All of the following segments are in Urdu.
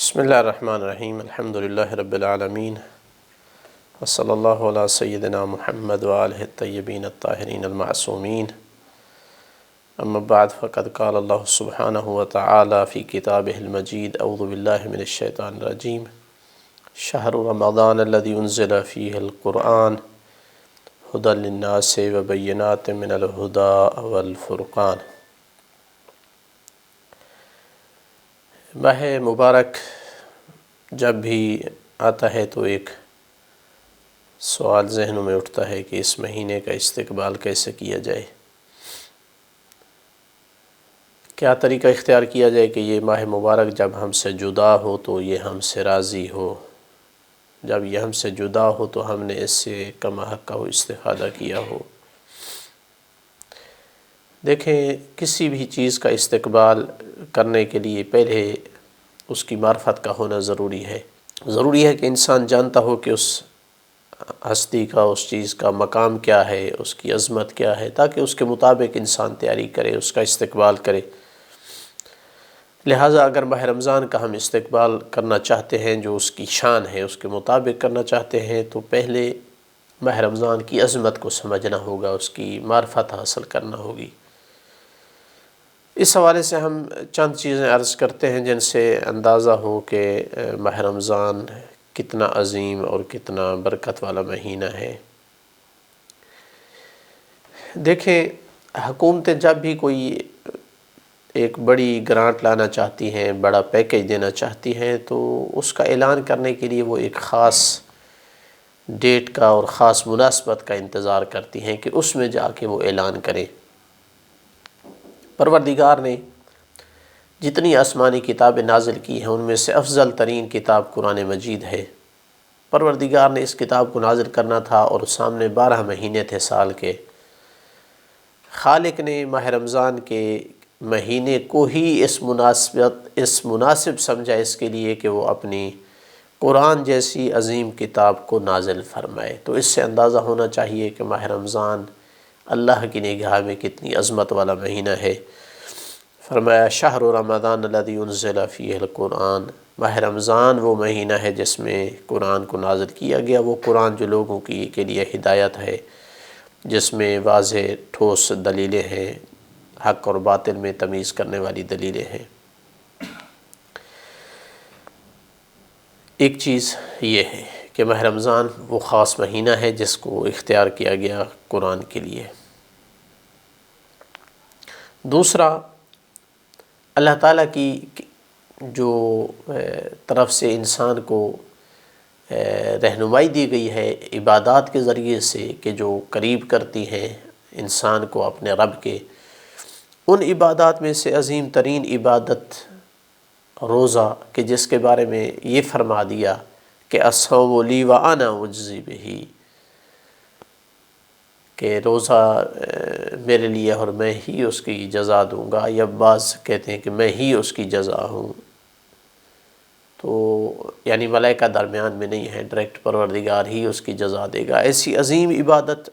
بسم اللہ الرحمن الرحیم الحمد للہ رب العالمین وصلی اللہ علی سیدنا محمد وآلہ الطیبین الطاہرین المعصومین اما بعد فقد قال اللہ سبحانہ وتعالی فی کتابہ المجید اعوذ باللہ من الشیطان الرجیم شہر رمضان الذی انزل فیہ القرآن ھدی للناس وبینات من الھدی والفرقان۔ ماہ مبارک جب بھی آتا ہے تو ایک سوال ذہنوں میں اٹھتا ہے کہ اس مہینے کا استقبال کیسے کیا جائے، کیا طریقہ اختیار کیا جائے کہ یہ ماہ مبارک جب ہم سے جدا ہو تو یہ ہم سے راضی ہو، جب یہ ہم سے جدا ہو تو ہم نے اس سے کم حق کا استفادہ کیا ہو۔ دیکھیں، کسی بھی چیز کا استقبال کرنے کے لیے پہلے اس کی معرفت کا ہونا ضروری ہے۔ ضروری ہے کہ انسان جانتا ہو کہ اس ہستی کا، اس چیز کا مقام کیا ہے، اس کی عظمت کیا ہے، تاکہ اس کے مطابق انسان تیاری کرے، اس کا استقبال کرے۔ لہٰذا اگر ماہ رمضان کا ہم استقبال کرنا چاہتے ہیں، جو اس کی شان ہے اس کے مطابق کرنا چاہتے ہیں، تو پہلے ماہ رمضان کی عظمت کو سمجھنا ہوگا، اس کی معرفت حاصل کرنا ہوگی۔ اس حوالے سے ہم چند چیزیں عرض کرتے ہیں جن سے اندازہ ہو کہ ماہ رمضان کتنا عظیم اور کتنا برکت والا مہینہ ہے۔ دیکھیں، حکومتیں جب بھی کوئی ایک بڑی گرانٹ لانا چاہتی ہیں، بڑا پیکیج دینا چاہتی ہیں، تو اس کا اعلان کرنے کے لیے وہ ایک خاص ڈیٹ کا اور خاص مناسبت کا انتظار کرتی ہیں کہ اس میں جا کے وہ اعلان کریں۔ پروردگار نے جتنی آسمانی کتابیں نازل کی ہیں ان میں سے افضل ترین کتاب قرآن مجید ہے۔ پروردگار نے اس کتاب کو نازل کرنا تھا اور سامنے 12 مہینے تھے سال کے۔ خالق نے ماہ رمضان کے مہینے کو ہی اس مناسب سمجھا اس کے لیے کہ وہ اپنی قرآن جیسی عظیم کتاب کو نازل فرمائے۔ تو اس سے اندازہ ہونا چاہیے کہ ماہ رمضان اللہ کی نگاہ میں کتنی عظمت والا مہینہ ہے۔ فرمایا شہر رمضان الذی انزل فیہ القرآن، ماہ رمضان وہ مہینہ ہے جس میں قرآن کو نازل کیا گیا۔ وہ قرآن جو لوگوں کے لیے ہدایت ہے، جس میں واضح ٹھوس دلیلیں ہیں، حق اور باطل میں تمیز کرنے والی دلیلیں ہیں۔ ایک چیز یہ ہے کہ ماہ رمضان وہ خاص مہینہ ہے جس کو اختیار کیا گیا قرآن کے لیے۔ دوسرا، اللہ تعالیٰ کی جو طرف سے انسان کو رہنمائی دی گئی ہے عبادات کے ذریعے سے کہ جو قریب کرتی ہیں انسان کو اپنے رب کے، ان عبادات میں سے عظیم ترین عبادت روزہ، کہ جس کے بارے میں یہ فرما دیا کہ الصوم لی وانا اجزی بہ، کہ روزہ میرے لیے اور میں ہی اس کی جزا دوں گا، یا بعض کہتے ہیں کہ میں ہی اس کی جزا ہوں۔ تو یعنی ملائکہ درمیان میں نہیں ہے، ڈائریکٹ پروردگار ہی اس کی جزا دے گا۔ ایسی عظیم عبادت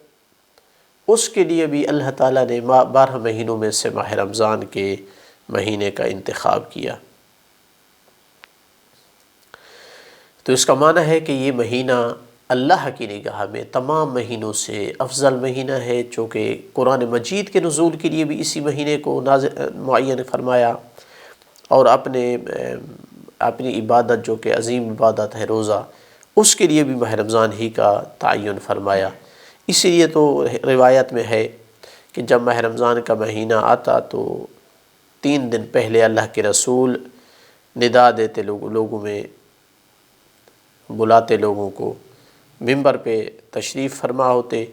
اس کے لیے بھی اللہ تعالیٰ نے 12 مہینوں میں سے ماہ رمضان کے مہینے کا انتخاب کیا۔ تو اس کا معنی ہے کہ یہ مہینہ اللہ کی نگاہ میں تمام مہینوں سے افضل مہینہ ہے، چونکہ قرآن مجید کے نزول کے لیے بھی اسی مہینے کو معین فرمایا، اور اپنی عبادت جو کہ عظیم عبادت ہے روزہ، اس کے لیے بھی ماہ رمضان ہی کا تعین فرمایا۔ اسی لیے تو روایت میں ہے کہ جب ماہ رمضان کا مہینہ آتا تو 3 دن پہلے اللہ کے رسول ندا دیتے، لوگوں میں بلاتے، لوگوں کو ممبر پہ تشریف فرما ہوتے،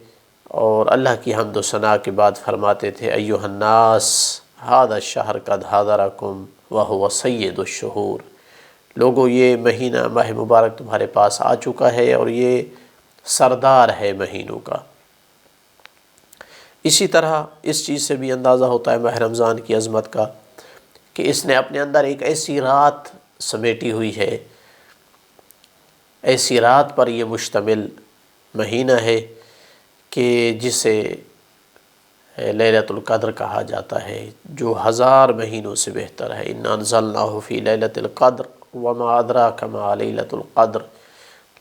اور اللہ کی حمد و ثناء کے بعد فرماتے تھے ایھا الناس ھذا الشہر قد حضرکم وھو سید الشہور، لوگو یہ مہینہ ماہ مبارک تمہارے پاس آ چکا ہے اور یہ سردار ہے مہینوں کا۔ اسی طرح اس چیز سے بھی اندازہ ہوتا ہے ماہ رمضان کی عظمت کا کہ اس نے اپنے اندر ایک ایسی رات سمیٹی ہوئی ہے، ایسی رات پر یہ مشتمل مہینہ ہے کہ جسے لیلۃ القدر کہا جاتا ہے، جو 1000 مہینوں سے بہتر ہے۔ انا انزلناہ فی لیلۃ القدر وما ادراک ما لیلۃ القدر،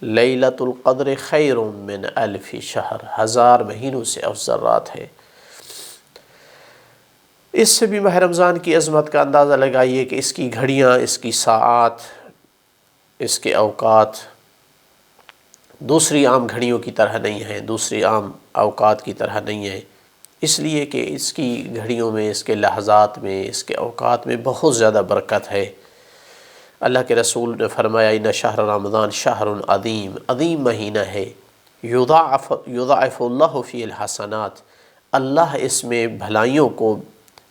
لیلۃ القدر خیر من الف شہر، 1000 مہینوں سے افضل رات ہے۔ اس سے بھی ماہ رمضان کی عظمت کا اندازہ لگائیے کہ اس کی گھڑیاں، اس کی ساعات، اس کے اوقات دوسری عام گھڑیوں کی طرح نہیں ہیں، دوسری عام اوقات کی طرح نہیں ہیں، اس لیے کہ اس کی گھڑیوں میں، اس کے لحظات میں، اس کے اوقات میں بہت زیادہ برکت ہے۔ اللہ کے رسول نے فرمایا ان شہر رمضان شہر عظیم، عظیم مہینہ ہے، یضاعف اللہ فی الحسنات، اللہ اس میں بھلائیوں کو،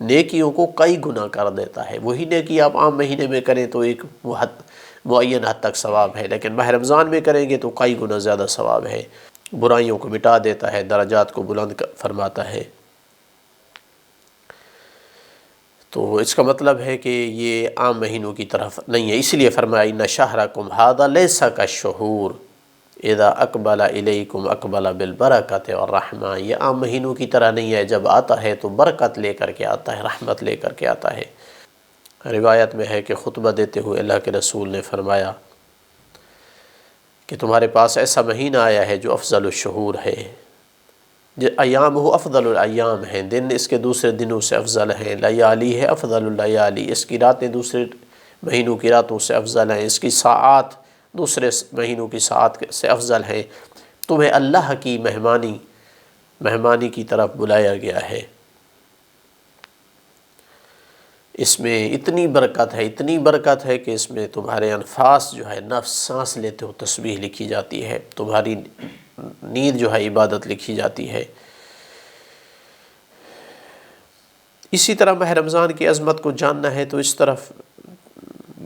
نیکیوں کو کئی گنا کر دیتا ہے۔ وہی نیکی آپ عام مہینے میں کریں تو ایک معین حد تک ثواب ہے، لیکن ماہ رمضان میں کریں گے تو کئی گنا زیادہ ثواب ہے، برائیوں کو مٹا دیتا ہے، درجات کو بلند فرماتا ہے۔ تو اس کا مطلب ہے کہ یہ عام مہینوں کی طرف نہیں ہے، اس لیے فرمایا ان شہرکم ھذا لیس کالشہور اذا اقبل الیکم اقبل بالبرکۃ والرحمہ، یہ عام مہینوں کی طرح نہیں ہے، جب آتا ہے تو برکت لے کر کے آتا ہے، رحمت لے کر کے آتا ہے۔ روایت میں ہے کہ خطبہ دیتے ہوئے اللہ کے رسول نے فرمایا کہ تمہارے پاس ایسا مہینہ آیا ہے جو افضل الشہور ہے، ایامہ افضل الایام ہیں، دن اس کے دوسرے دنوں سے افضل ہیں، لیالی ہے افضل اللیالی، اس کی راتیں دوسرے مہینوں کی راتوں سے افضل ہیں، اس کی ساعات دوسرے مہینوں کی ساعات سے افضل ہیں، تمہیں اللہ کی مہمانی کی طرف بلایا گیا ہے۔ اس میں اتنی برکت ہے، اتنی برکت ہے کہ اس میں تمہارے انفاس جو ہے، نفس سانس لیتے ہو تسبیح لکھی جاتی ہے، تمہاری نیند جو ہے عبادت لکھی جاتی ہے۔ اسی طرح ماہ رمضان کی عظمت کو جاننا ہے تو اس طرف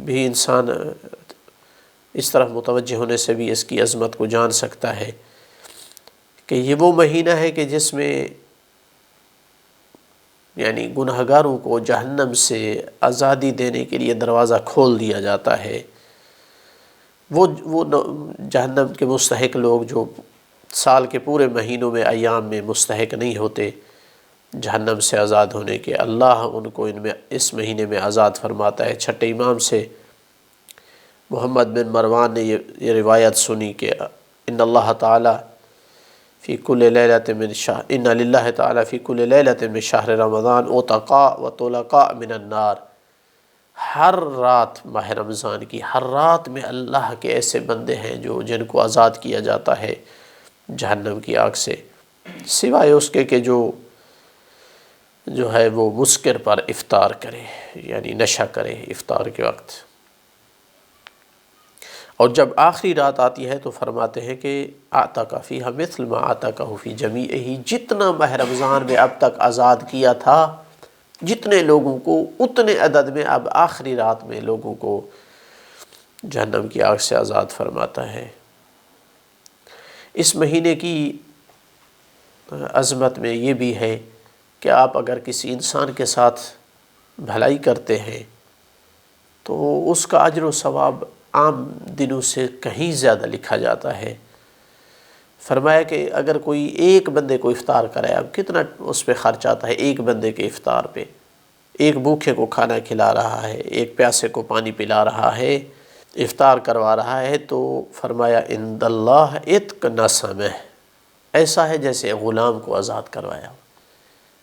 بھی انسان اس طرف متوجہ ہونے سے بھی اس کی عظمت کو جان سکتا ہے کہ یہ وہ مہینہ ہے کہ جس میں یعنی گنہگاروں کو جہنم سے آزادی دینے کے لیے دروازہ کھول دیا جاتا ہے۔ وہ جہنم کے مستحق لوگ جو سال کے پورے مہینوں میں، ایام میں مستحق نہیں ہوتے جہنم سے آزاد ہونے کے، اللہ ان کو اس مہینے میں آزاد فرماتا ہے۔ چھٹے امام سے محمد بن مروان نے یہ روایت سنی کہ ان اللہ تعالی فی کل لیلۃ من شہر، ان للہ تعالی فی کل لیلۃ من شہر رمضان عتقاء و طلقاء من النار، ہر رات ماہ رمضان کی ہر رات میں اللہ کے ایسے بندے ہیں جن کو آزاد کیا جاتا ہے جہنم کی آگ سے، سوائے اس کے کہ جو ہے وہ مسکر پر افطار کرے، یعنی نشہ کرے افطار کے وقت۔ اور جب آخری رات آتی ہے تو فرماتے ہیں کہ اعتق فیہا مثل ما اعتقہ فی جمیعہ، جتنا ماہ رمضان میں اب تک آزاد کیا تھا جتنے لوگوں کو، اتنے عدد میں اب آخری رات میں لوگوں کو جہنم کی آگ سے آزاد فرماتا ہے۔ اس مہینے کی عظمت میں یہ بھی ہے کہ آپ اگر کسی انسان کے ساتھ بھلائی کرتے ہیں تو اس کا اجر و ثواب عام دنوں سے کہیں زیادہ لکھا جاتا ہے۔ فرمایا کہ اگر کوئی ایک بندے کو افطار کرائے، اب کتنا اس پہ خرچ آتا ہے ایک بندے کے افطار پہ، ایک بھوکے کو کھانا کھلا رہا ہے، ایک پیاسے کو پانی پلا رہا ہے، افطار کروا رہا ہے، تو فرمایا عند اللہ عتق نسمہ، ایسا ہے جیسے غلام کو آزاد کروایا۔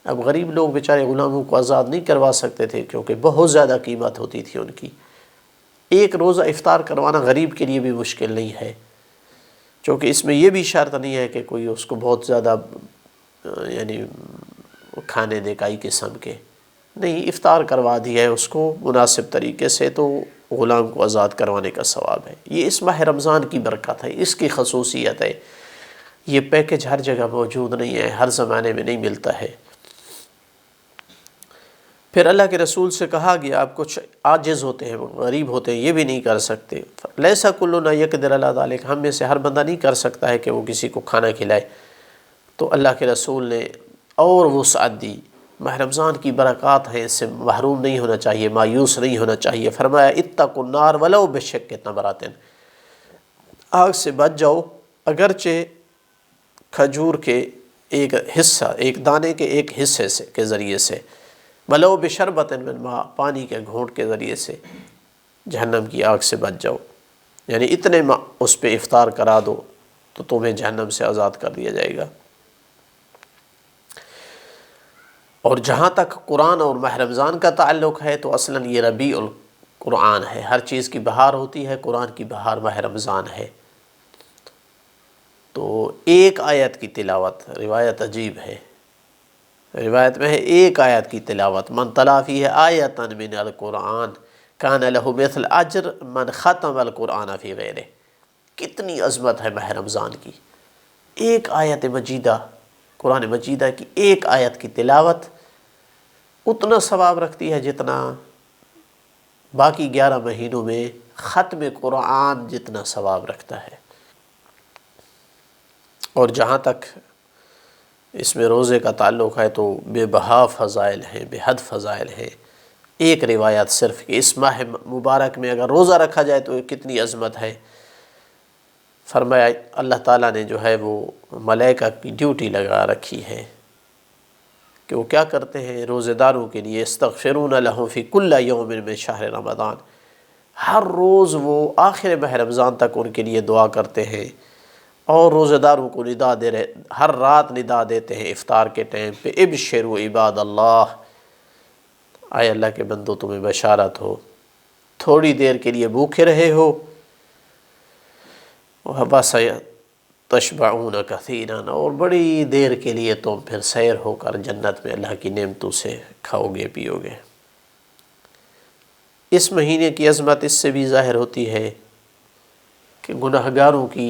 اب غریب لوگ بیچارے غلاموں کو آزاد نہیں کروا سکتے تھے کیونکہ بہت زیادہ قیمت ہوتی تھی ان کی، ایک روزہ افطار کروانا غریب کے لیے بھی مشکل نہیں ہے، چونکہ اس میں یہ بھی شرط نہیں ہے کہ کوئی اس کو بہت زیادہ یعنی کھانے دے کئی قسم کے، نہیں، افطار کروا دیا ہے اس کو مناسب طریقے سے تو غلام کو آزاد کروانے کا ثواب ہے۔ یہ اس ماہ رمضان کی برکت ہے، اس کی خصوصیت ہے، یہ پیکج ہر جگہ موجود نہیں ہے، ہر زمانے میں نہیں ملتا ہے۔ پھر اللہ کے رسول سے کہا گیا آپ کچھ عاجز ہوتے ہیں، غریب ہوتے ہیں، یہ بھی نہیں کر سکتے، لیسا کلنا یقدر علی ذلک، ہم میں سے ہر بندہ نہیں کر سکتا ہے کہ وہ کسی کو کھانا کھلائے، تو اللہ کے رسول نے اور وسعت دی۔ ماہ رمضان کی برکات ہیں، اس سے محروم نہیں ہونا چاہیے، مایوس نہیں ہونا چاہیے۔ فرمایا اتقوا النار ولو بشق تمرۃ، آگ سے بچ جاؤ اگرچہ کھجور کے ایک حصہ، ایک دانے کے ایک حصے سے کے ذریعے سے، ولو بشربۃ من ماء، پانی کے گھونٹ کے ذریعے سے، جہنم کی آگ سے بچ جاؤ، یعنی اتنے اس پہ افطار کرا دو تو تمہیں جہنم سے آزاد کر دیا جائے گا۔ اور جہاں تک قرآن اور ماہ رمضان کا تعلق ہے تو اصلاً یہ ربیع القرآن ہے، ہر چیز کی بہار ہوتی ہے، قرآن کی بہار ماہ رمضان ہے۔ تو ایک آیت کی تلاوت، روایت عجیب ہے، روایت میں ہے ایک آیت کی تلاوت، من تلا فیہ آیۃ من القرآن کان لہ مثل اجر من ختم القرآن فی غیرہ۔ کتنی عظمت ہے ماہ رمضان کی، ایک آیت مجیدہ، قرآن مجیدہ کی ایک آیت کی تلاوت اتنا ثواب رکھتی ہے جتنا باقی 11 مہینوں میں ختم قرآن جتنا ثواب رکھتا ہے۔ اور جہاں تک اس میں روزے کا تعلق ہے تو بے بہا فضائل ہیں، بے حد فضائل ہیں۔ ایک روایت صرف کہ اس ماہ مبارک میں اگر روزہ رکھا جائے تو کتنی عظمت ہے، فرمایا اللہ تعالیٰ نے جو ہے وہ ملائکہ کی ڈیوٹی لگا رکھی ہے کہ وہ کیا کرتے ہیں روزے داروں کے لیے، استغفرون لہم فی کل یوم من شہر رمضان، ہر روز وہ آخر ماہ رمضان تک ان کے لیے دعا کرتے ہیں، اور روزے داروں کو ندا دے رہے، ہر رات ندا دیتے ہیں افطار کے ٹائم پہ، ابشروا عباد اللہ، آئے اللہ کے بندو تمہیں بشارت ہو، تھوڑی دیر کے لیے بھوکے رہے ہو، وَبَسَ تشبعون کثیرا، اور بڑی دیر کے لیے تم پھر سیر ہو کر جنت میں اللہ کی نعمتوں سے کھاؤ گے پیو گے۔ اس مہینے کی عظمت اس سے بھی ظاہر ہوتی ہے کہ گناہگاروں کی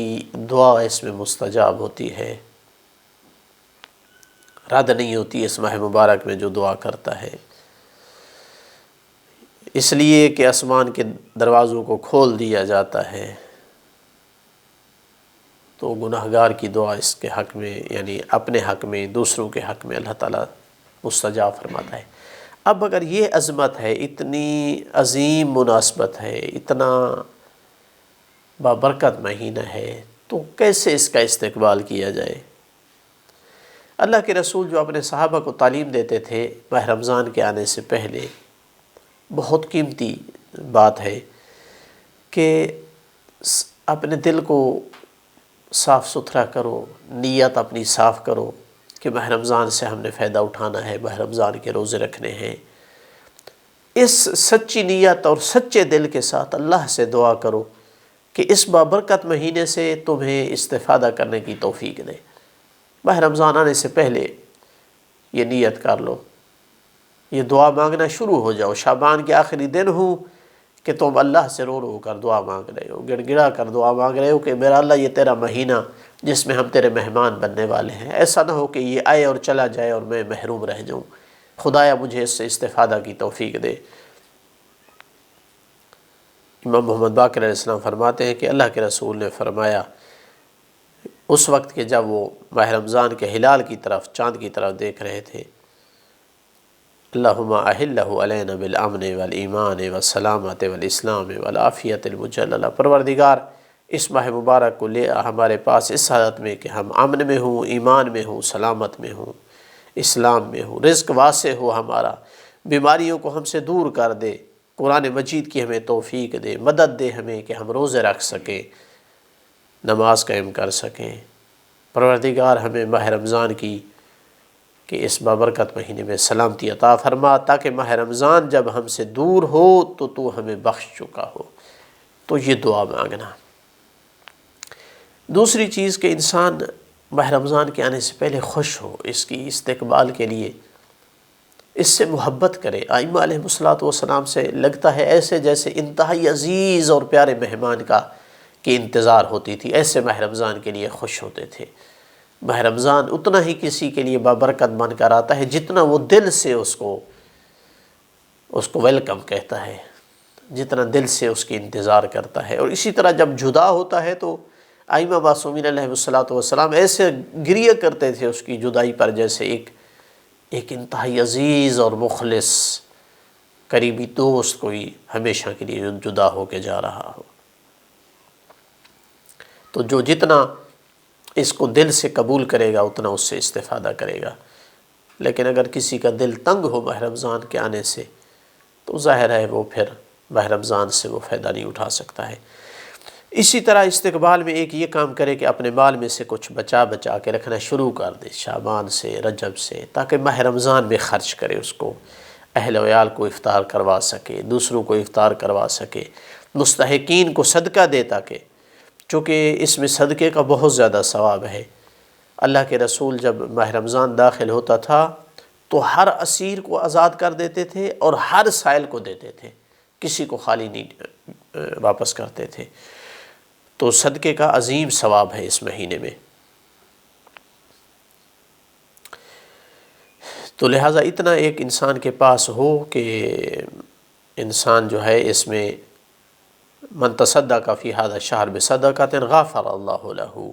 دعا اس میں مستجاب ہوتی ہے، رد نہیں ہوتی اس ماہ مبارک میں جو دعا کرتا ہے، اس لیے کہ آسمان کے دروازوں کو کھول دیا جاتا ہے، تو گناہگار کی دعا اس کے حق میں، یعنی اپنے حق میں، دوسروں کے حق میں اللہ تعالیٰ مستجاب فرماتا ہے۔ اب اگر یہ عظمت ہے، اتنی عظیم مناسبت ہے، اتنا بابرکت مہینہ ہے، تو کیسے اس کا استقبال کیا جائے؟ اللہ کے رسول جو اپنے صحابہ کو تعلیم دیتے تھے ماہ رمضان کے آنے سے پہلے، بہت قیمتی بات ہے کہ اپنے دل کو صاف ستھرا کرو، نیت اپنی صاف کرو کہ ماہ رمضان سے ہم نے فائدہ اٹھانا ہے، ماہ رمضان کے روزے رکھنے ہیں۔ اس سچی نیت اور سچے دل کے ساتھ اللہ سے دعا کرو کہ اس بابرکت مہینے سے تمہیں استفادہ کرنے کی توفیق دے۔ ماہ رمضان آنے سے پہلے یہ نیت کر لو، یہ دعا مانگنا شروع ہو جاؤ، شعبان کے آخری دن ہوں کہ تم اللہ سے رو رو کر دعا مانگ رہے ہو، گڑ گڑا کر دعا مانگ رہے ہو کہ میرا اللہ یہ تیرا مہینہ جس میں ہم تیرے مہمان بننے والے ہیں، ایسا نہ ہو کہ یہ آئے اور چلا جائے اور میں محروم رہ جاؤں، خدایا مجھے اس سے استفادہ کی توفیق دے۔ امام محمد باقر علیہ السلام فرماتے ہیں کہ اللہ کے رسول نے فرمایا اس وقت کہ جب وہ ماہ رمضان کے ہلال کی طرف، چاند کی طرف دیکھ رہے تھے، اللہم احلہ علینا بالامن والایمان والسلامت والاسلام والعافیت المجللہ، پروردگار اس ماہ مبارک کو لے ہمارے پاس اس حالت میں کہ ہم امن میں ہوں، ایمان میں ہوں، سلامت میں ہوں، اسلام میں ہوں، رزق واسع ہو ہمارا، بیماریوں کو ہم سے دور کر دے، قرآن مجید کی ہمیں توفیق دے، مدد دے ہمیں کہ ہم روزے رکھ سکیں، نماز قائم کر سکیں۔ پروردگار ہمیں ماہ رمضان کی کہ اس بابرکت مہینے میں سلامتی عطا فرما، تاکہ ماہ رمضان جب ہم سے دور ہو تو تو ہمیں بخش چکا ہو۔ تو یہ دعا مانگنا۔ دوسری چیز کہ انسان ماہ رمضان کے آنے سے پہلے خوش ہو، اس کی استقبال کے لیے اس سے محبت کرے۔ ائمہ علیہ الصلوۃ سے لگتا ہے ایسے جیسے انتہائی عزیز اور پیارے مہمان کی انتظار ہوتی تھی، ایسے ماہ رمضان کے لیے خوش ہوتے تھے۔ ماہ رمضان اتنا ہی کسی کے لیے بابرکت بن کر آتا ہے جتنا وہ دل سے اس کو ویلکم کہتا ہے، جتنا دل سے اس کی انتظار کرتا ہے۔ اور اسی طرح جب جدا ہوتا ہے تو ائمہ معصومین علیہ الصلوۃ ایسے گریہ کرتے تھے اس کی جدائی پر جیسے ایک انتہائی عزیز اور مخلص قریبی دوست کوئی ہمیشہ کے لیے جدا ہو کے جا رہا ہو۔ تو جو جتنا اس کو دل سے قبول کرے گا اتنا اس سے استفادہ کرے گا۔ لیکن اگر کسی کا دل تنگ ہو ماہ رمضان کے آنے سے تو ظاہر ہے وہ پھر ماہ رمضان سے وہ فائدہ نہیں اٹھا سکتا ہے۔ اسی طرح استقبال میں ایک یہ کام کرے کہ اپنے مال میں سے کچھ بچا کے رکھنا شروع کر دے شعبان سے، رجب سے، تاکہ ماہ رمضان میں خرچ کرے، اس کو اہل ویال کو افطار کروا سکے، دوسروں کو افطار کروا سکے، مستحقین کو صدقہ دے، تاکہ چونکہ اس میں صدقے کا بہت زیادہ ثواب ہے۔ اللہ کے رسول جب ماہ رمضان داخل ہوتا تھا تو ہر اسیر کو آزاد کر دیتے تھے اور ہر سائل کو دیتے تھے، کسی کو خالی نہیں واپس کرتے تھے۔ تو صدقے کا عظیم ثواب ہے اس مہینے میں۔ تو لہٰذا اتنا ایک انسان کے پاس ہو کہ انسان جو ہے اس میں من تصدق فی ھذا الشہر بصدقۃ غفر اللہ لہ،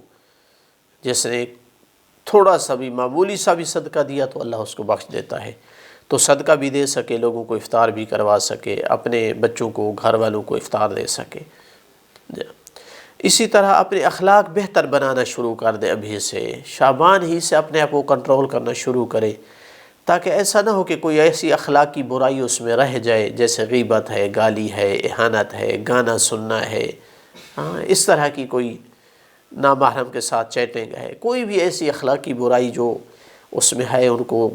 جس نے تھوڑا سا بھی معمولی سا بھی صدقہ دیا تو اللہ اس کو بخش دیتا ہے۔ تو صدقہ بھی دے سکے، لوگوں کو افطار بھی کروا سکے، اپنے بچوں کو، گھر والوں کو افطار دے سکے۔ اسی طرح اپنے اخلاق بہتر بنانا شروع کر دے، ابھی سے شعبان ہی سے اپنے آپ کو کنٹرول کرنا شروع کرے، تاکہ ایسا نہ ہو کہ کوئی ایسی اخلاقی برائی اس میں رہ جائے، جیسے غیبت ہے، گالی ہے، اہانت ہے، گانا سننا ہے، اس طرح کی کوئی نامحرم کے ساتھ چیٹنگ ہے، کوئی بھی ایسی اخلاقی برائی جو اس میں ہے ان کو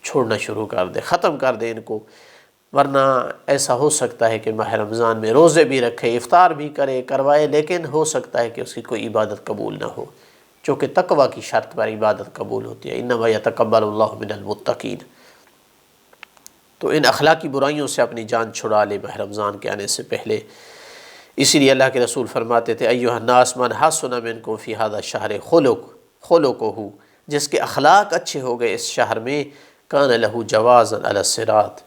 چھوڑنا شروع کر دے، ختم کر دے ان کو۔ ورنہ ایسا ہو سکتا ہے کہ ماہ رمضان میں روزے بھی رکھے، افطار بھی کروائے، لیکن ہو سکتا ہے کہ اس کی کوئی عبادت قبول نہ ہو، چونکہ تقوی کی شرط پر عبادت قبول ہوتی ہے، انما یتقبل اللہ من المتقین۔ تو ان اخلاقی برائیوں سے اپنی جان چھڑا لے ماہ رمضان کے آنے سے پہلے۔ اسی لیے اللہ کے رسول فرماتے تھے ایھا الناس من حسن منکم فی ھذا الشہر خلقہ، جس کے اخلاق اچھے ہو گئے اس شہر میں، کان لہ جوازا علی الصراط،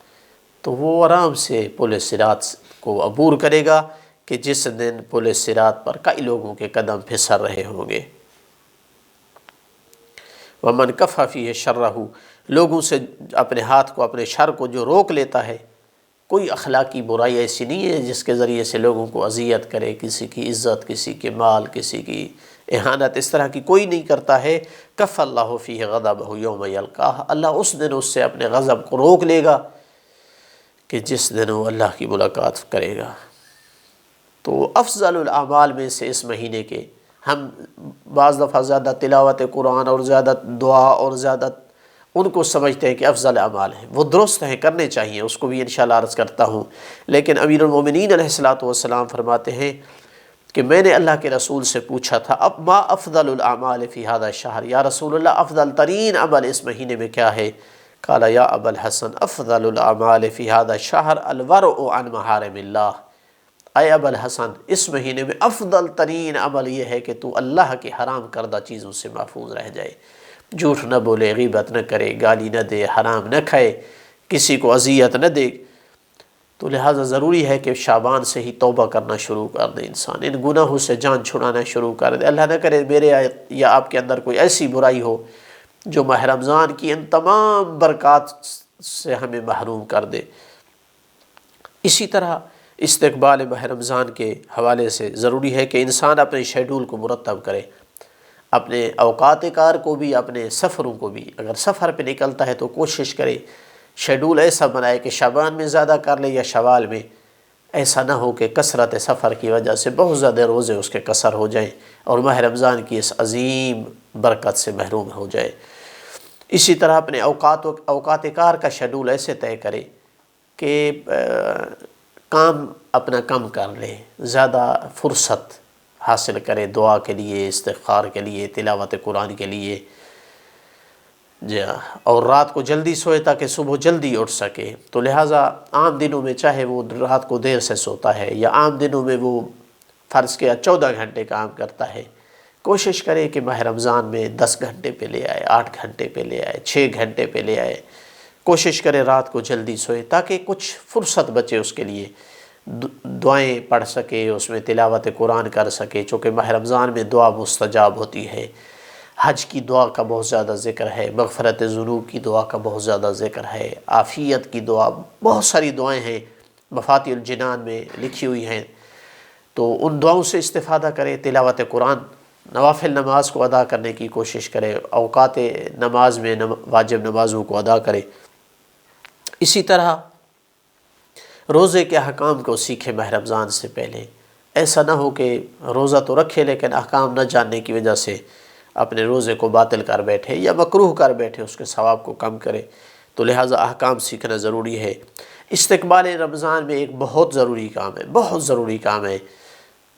تو وہ آرام سے پل صراط کو عبور کرے گا، کہ جس دن پل صراط پر کئی لوگوں کے قدم پھسل رہے ہوں گے۔ ومن کف فیہ شرہ، لوگوں سے اپنے ہاتھ کو، اپنے شر کو جو روک لیتا ہے، کوئی اخلاقی برائی ایسی نہیں ہے جس کے ذریعے سے لوگوں کو اذیت کرے، کسی کی عزت، کسی کے مال، کسی کی اہانت، اس طرح کی کوئی نہیں کرتا ہے۔ کف اللہ فیہ غضبہ یوم یلقاہ، اللہ اس دن اس سے اپنے غضب کو روک لے گا کہ جس دن وہ اللہ کی ملاقات کرے گا۔ تو افضل الاعمال میں سے اس مہینے کے ہم بعض دفعہ زیادہ تلاوت قرآن اور زیادہ دعا اور زیادہ ان کو سمجھتے ہیں کہ افضل اعمال ہیں، وہ درست ہیں، کرنے چاہیے، اس کو بھی انشاءاللہ عرض کرتا ہوں۔ لیکن امیر المومنین علیہ الصلوۃ والسلام فرماتے ہیں کہ میں نے اللہ کے رسول سے پوچھا تھا اب ما افضل الاعمال فی ھذا الشہر، یا رسول اللہ افضل ترین عمل اس مہینے میں کیا ہے؟ قال یا ابا الحسن افضل الاعمال فی ھذا الشہر الورع عن محارم اللہ، اے ابا الحسن اس مہینے میں افضل ترین عمل یہ ہے کہ تو اللہ کی حرام کردہ چیزوں سے محفوظ رہ جائے، جھوٹ نہ بولے، غیبت نہ کرے، گالی نہ دے، حرام نہ کھائے، کسی کو اذیت نہ دے۔ تو لہٰذا ضروری ہے کہ شعبان سے ہی توبہ کرنا شروع کر دے، انسان ان گناہوں سے جان چھڑانا شروع کر دے۔ اللہ نہ کرے میرے یا آپ کے اندر کوئی ایسی برائی ہو جو ماہ رمضان کی ان تمام برکات سے ہمیں محروم کر دے۔ اسی طرح استقبال ماہ رمضان کے حوالے سے ضروری ہے کہ انسان اپنے شیڈول کو مرتب کرے، اپنے اوقات کار کو بھی، اپنے سفروں کو بھی۔ اگر سفر پہ نکلتا ہے تو کوشش کرے شیڈول ایسا بنائے کہ شعبان میں زیادہ کر لے یا شوال میں، ایسا نہ ہو کہ کثرت سفر کی وجہ سے بہت زیادہ روزے اس کے قصر ہو جائیں اور ماہ رمضان کی اس عظیم برکت سے محروم ہو جائے۔ اسی طرح اپنے اوقات کار کا شیڈول ایسے طے کرے کہ کام اپنا کم کر لے، زیادہ فرصت حاصل کرے دعا کے لیے، استغفار کے لیے، تلاوت قرآن کے لیے، اور رات کو جلدی سوئے تاکہ صبح جلدی اٹھ سکے۔ تو لہٰذا عام دنوں میں چاہے وہ رات کو دیر سے سوتا ہے یا عام دنوں میں وہ فرض کیا 14 گھنٹے کام کرتا ہے، کوشش کرے کہ ماہ رمضان میں 10 گھنٹے پہ لے آئے، 8 گھنٹے پہ لے آئے، 6 گھنٹے پہ لے آئے۔ کوشش کرے رات کو جلدی سوئے تاکہ کچھ فرصت بچے اس کے لیے، دعائیں پڑھ سکے، اس میں تلاوت قرآن کر سکے، چونکہ ماہ رمضان میں دعا مستجاب ہوتی ہے۔ حج کی دعا کا بہت زیادہ ذکر ہے، مغفرت ذنوب کی دعا کا بہت زیادہ ذکر ہے، عافیت کی دعا، بہت ساری دعائیں ہیں مفاتیح الجنان میں لکھی ہوئی ہیں۔ تو ان دعاؤں سے استفادہ کرے، تلاوت قرآن، نوافل نماز کو ادا کرنے کی کوشش کرے، اوقات نماز میں واجب نمازوں کو ادا کرے۔ اسی طرح روزے کے احکام کو سیکھے ماہ رمضان سے پہلے۔ ایسا نہ ہو کہ روزہ تو رکھے لیکن احکام نہ جاننے کی وجہ سے اپنے روزے کو باطل کر بیٹھے یا مکروہ کر بیٹھے، اس کے ثواب کو کم کرے۔ تو لہٰذا احکام سیکھنا ضروری ہے۔ استقبال رمضان میں ایک بہت ضروری کام ہے، بہت ضروری کام ہے،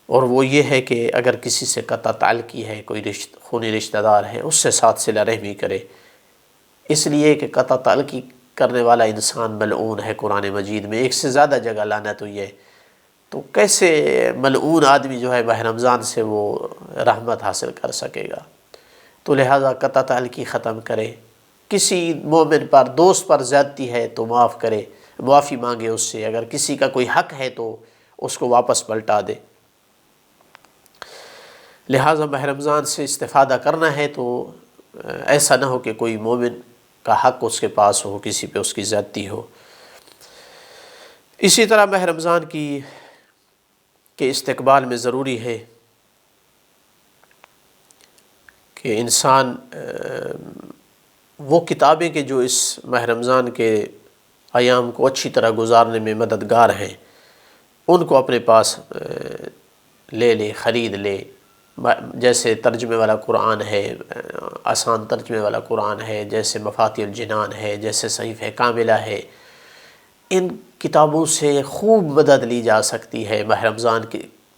اور وہ یہ ہے کہ اگر کسی سے قطع تعلقی ہے، کوئی خونی رشتہ دار ہے، اس سے ساتھ صلہ رحمی کرے، اس لیے کہ قطع تعلقی کرنے والا انسان ملعون ہے قرآن مجید میں، ایک سے زیادہ جگہ لعنت ہوئی ہے۔ تو کیسے ملعون آدمی جو ہے ماہ رمضان سے وہ رحمت حاصل کر سکے گا؟ تو لہٰذا قطع تعلقی ختم کرے، کسی مومن پر، دوست پر زیادتی ہے تو معاف کرے، معافی مانگے اس سے، اگر کسی کا کوئی حق ہے تو اس کو واپس پلٹا دے۔ لہٰذا ماہ رمضان سے استفادہ کرنا ہے تو ایسا نہ ہو کہ کوئی مومن کا حق اس کے پاس ہو، کسی پہ اس کی زیادتی ہو۔ اسی طرح ماہ رمضان کے استقبال میں ضروری ہے کہ انسان وہ کتابیں کہ جو اس ماہ رمضان کے ایام کو اچھی طرح گزارنے میں مددگار ہیں، ان کو اپنے پاس لے خرید لے۔ جیسے ترجمے والا قرآن ہے، آسان ترجمے والا قرآن ہے، جیسے مفاتیح الجنان ہے، جیسے صحیفہ کاملہ ہے، ان کتابوں سے خوب مدد لی جا سکتی ہے ماہ رمضان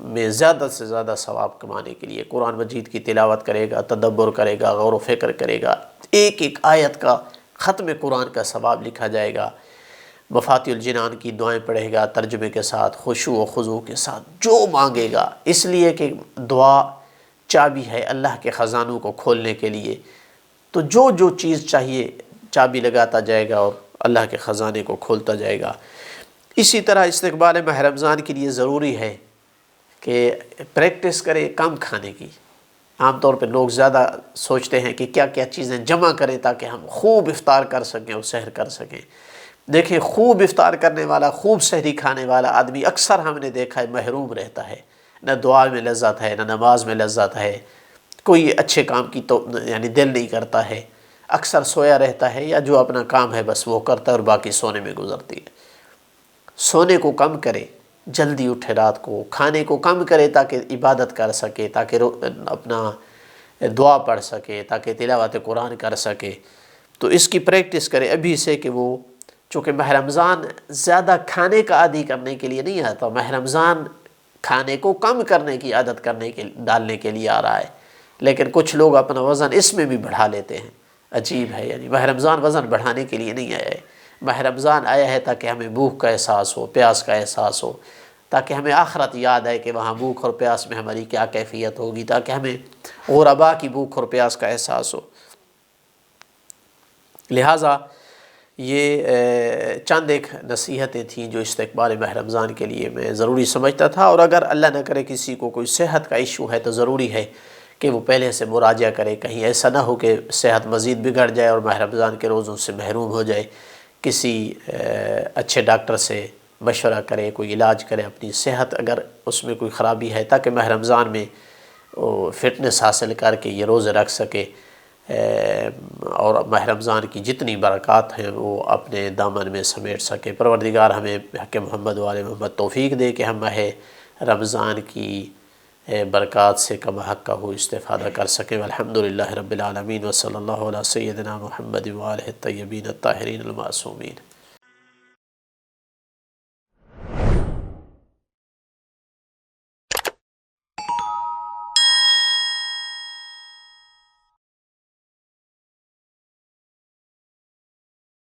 میں زیادہ سے زیادہ ثواب کمانے کے لیے۔ قرآن مجید کی تلاوت کرے گا، تدبر کرے گا، غور و فکر کرے گا، ایک ایک آیت کا ختم قرآن کا ثواب لکھا جائے گا۔ مفاتیح الجنان کی دعائیں پڑھے گا ترجمے کے ساتھ، خشوع و خضوع کے ساتھ، جو مانگے گا، اس لیے کہ دعا چابی ہے اللہ کے خزانوں کو کھولنے کے لیے۔ تو جو چیز چاہیے چابی لگاتا جائے گا اور اللہ کے خزانے کو کھولتا جائے گا۔ اسی طرح استقبال ماہ رمضان کے لیے ضروری ہے کہ پریکٹس کرے کم کھانے کی۔ عام طور پہ لوگ زیادہ سوچتے ہیں کہ کیا کیا چیزیں جمع کریں تاکہ ہم خوب افطار کر سکیں اور سحر کر سکیں۔ دیکھیں، خوب افطار کرنے والا، خوب سحری کھانے والا آدمی اکثر ہم نے دیکھا ہے محروم رہتا ہے، نہ دعا میں لذت ہے، نہ نماز میں لذت ہے، کوئی اچھے کام کی تو یعنی دل نہیں کرتا ہے، اکثر سویا رہتا ہے، یا جو اپنا کام ہے بس وہ کرتا ہے اور باقی سونے میں گزرتی ہے۔ سونے کو کم کرے، جلدی اٹھے، رات کو کھانے کو کم کرے تاکہ عبادت کر سکے، تاکہ اپنا دعا پڑھ سکے، تاکہ تلاوت قرآن کر سکے۔ تو اس کی پریکٹس کرے ابھی سے کہ وہ، چونکہ ماہ رمضان زیادہ کھانے کا عادی کرنے کے لیے نہیں آتا، ماہ رمضان کھانے کو کم کرنے کی عادت ڈالنے کے لیے آ رہا ہے، لیکن کچھ لوگ اپنا وزن اس میں بھی بڑھا لیتے ہیں۔ عجیب ہے، یعنی ماہ رمضان وزن بڑھانے کے لیے نہیں آیا ہے، ماہ رمضان آیا ہے تاکہ ہمیں بھوک کا احساس ہو، پیاس کا احساس ہو، تاکہ ہمیں آخرت یاد آئے کہ وہاں بھوک اور پیاس میں ہماری کیا کیفیت ہوگی، تاکہ ہمیں غربا کی بھوک اور پیاس کا احساس ہو۔ لہٰذا یہ چند ایک نصیحتیں تھیں جو استقبال ماہ رمضان کے لیے میں ضروری سمجھتا تھا، اور اگر اللہ نہ کرے کسی کو کوئی صحت کا ایشو ہے تو ضروری ہے کہ وہ پہلے سے مراجعہ کرے، کہیں ایسا نہ ہو کہ صحت مزید بگڑ جائے اور ماہ رمضان کے روزوں سے محروم ہو جائے۔ کسی اچھے ڈاکٹر سے مشورہ کرے، کوئی علاج کرے اپنی صحت اگر اس میں کوئی خرابی ہے، تاکہ ماہ رمضان میں فٹنس حاصل کر کے یہ روزے رکھ سکے، اور ماہ رمضان کی جتنی برکات ہیں وہ اپنے دامن میں سمیٹ سکے۔ پروردگار ہمیں حق محمد و آل محمد توفیق دے کہ ہم ماہ رمضان کی برکات سے کم حق کا ہو استفادہ کر سکیں۔ والحمدللہ رب العالمین، وصلی اللہ علی سیدنا محمد و آلہ الطیبین الطاہرین المعصومین۔